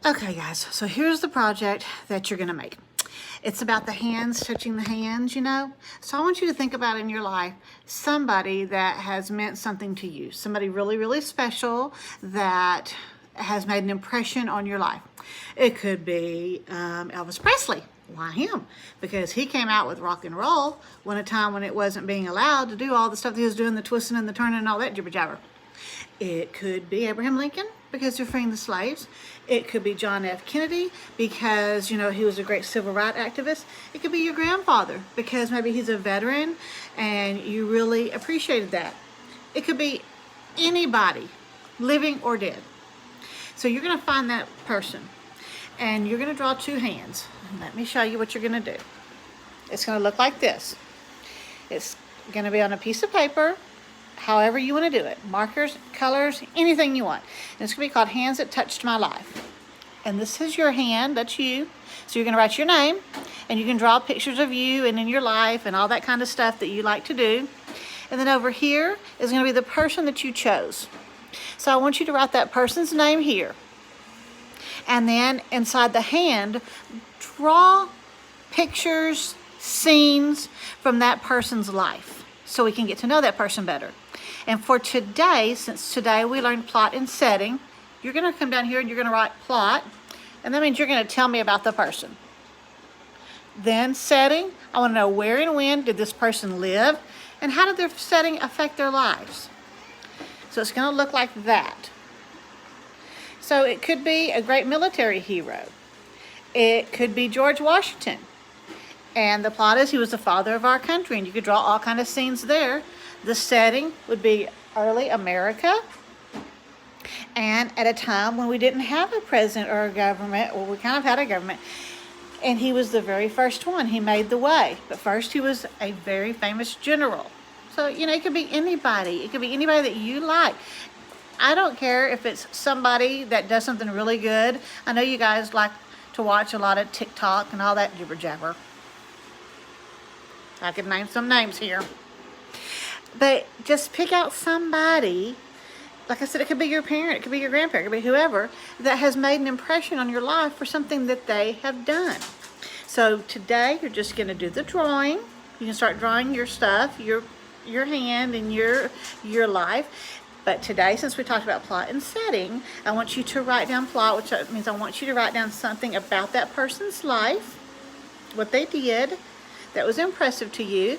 Okay guys, so here's the project that you're gonna make. It's about the hands touching the hands, you know? So I want you to think about in your life somebody that has meant something to you, somebody really, really special that has made an impression on your life. It could be Elvis Presley. Why him? Because he came out with rock and roll when a time when it wasn't being allowed to do all the stuff that he was doing, the twisting and the turning and all that jibber jabber. It could be Abraham Lincoln because they're freeing the slaves. It could be John F. Kennedy because, you know, he was a great civil rights activist. It could be your grandfather because maybe he's a veteran and you really appreciated that. It could be anybody, living or dead. So you're going to find that person and you're going to draw two hands. Let me show you what you're going to do. It's going to look like this. It's going to be on a piece of paper, however you want to do it. Markers, colors, anything you want. And it's going to be called Hands That Touched My Life. And this is your hand, that's you. So you're going to write your name, and you can draw pictures of you and in your life and all that kind of stuff that you like to do. And then over here is going to be the person that you chose. So I want you to write that person's name here. And then inside the hand, draw pictures, scenes from that person's life so we can get to know that person better. And for today, since today we learned plot and setting, you're going to come down here and you're going to write plot, and that means you're going to tell me about the person. Then setting, I want to know where and when did this person live, and how did their setting affect their lives. So it's going to look like that. So it could be a great military hero. It could be George Washington. And the plot is he was the father of our country, and you could draw all kind of scenes there. The setting would be early America, and at a time when we didn't have a president or a government, or we kind of had a government, and he was the very first one. He made the way. But first he was a very famous general. So, you know, it could be anybody. It could be anybody that you like. I don't care if it's somebody that does something really good. I know you guys like to watch a lot of TikTok and all that jibber jabber. I could name some names here. But just pick out somebody, like I said, it could be your parent, it could be your grandparent, it could be whoever, that has made an impression on your life for something that they have done. So today you're just going to do the drawing. You can start drawing your stuff, your hand and your life. But today, since we talked about plot and setting, I want you to write down plot, which means I want you to write down something about that person's life, what they did that was impressive to you,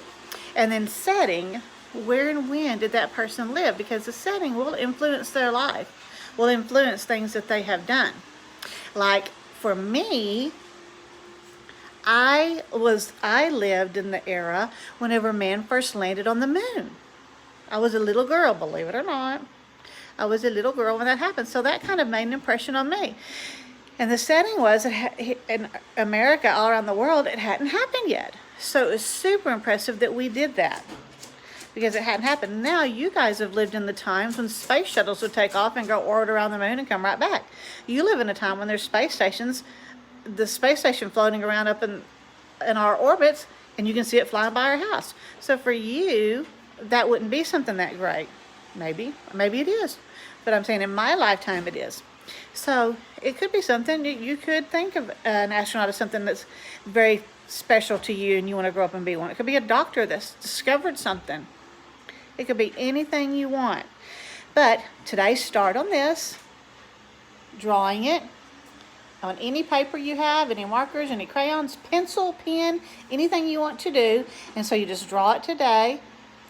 and then setting, where and when did that person live, because the setting will influence their life, will influence things that they have done. Like for me, I lived in the era whenever man first landed on the moon. I was a little girl, believe it or not. I was a little girl when that happened, so that kind of made an impression on me. And the setting was in America, all around the world, it hadn't happened yet. So it was super impressive that we did that because it hadn't happened. Now you guys have lived in the times when space shuttles would take off and go orbit around the moon and come right back. You live in a time when there's space stations, the space station floating around up in our orbits, and you can see it flying by our house. So for you, that wouldn't be something that great. Maybe it is. But I'm saying in my lifetime it is. So it could be something you could think of an astronaut as something that's very special to you and you want to grow up and be one. It could be a doctor that's discovered something. It could be anything you want. But today, start on this, drawing it on any paper you have, any markers, any crayons, pencil, pen, anything you want to do. And so you just draw it today,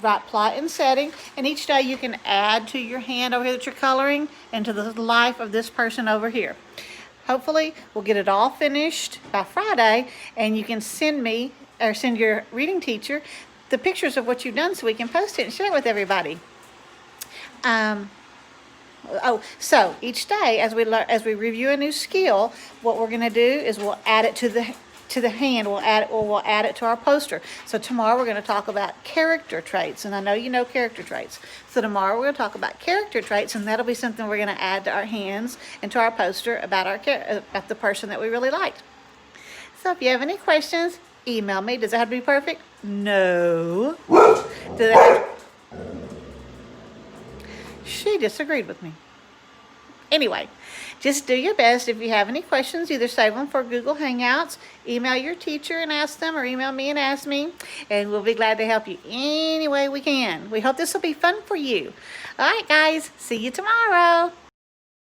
write plot and setting, and each day you can add to your hand over here that you're coloring and to the life of this person over here. Hopefully we'll get it all finished by Friday, and you can send me or send your reading teacher the pictures of what you've done so we can post it and share it with everybody. So each day as we review a new skill, what we're going to do is we'll add it to the hand. We'll add it to our poster. So tomorrow we're going to talk about character traits, and I know you know character traits. So tomorrow we're going to talk about character traits, and that'll be something we're going to add to our hands and to our poster about the person that we really liked. So if you have any questions, email me. Does it have to be perfect? No. She disagreed with me. Anyway, Just do your best. If you have any questions, either save them for Google Hangouts, email your teacher and ask them, or email me and ask me, and we'll be glad to help you any way we can. We hope this will be fun for you. All right, guys, see you tomorrow.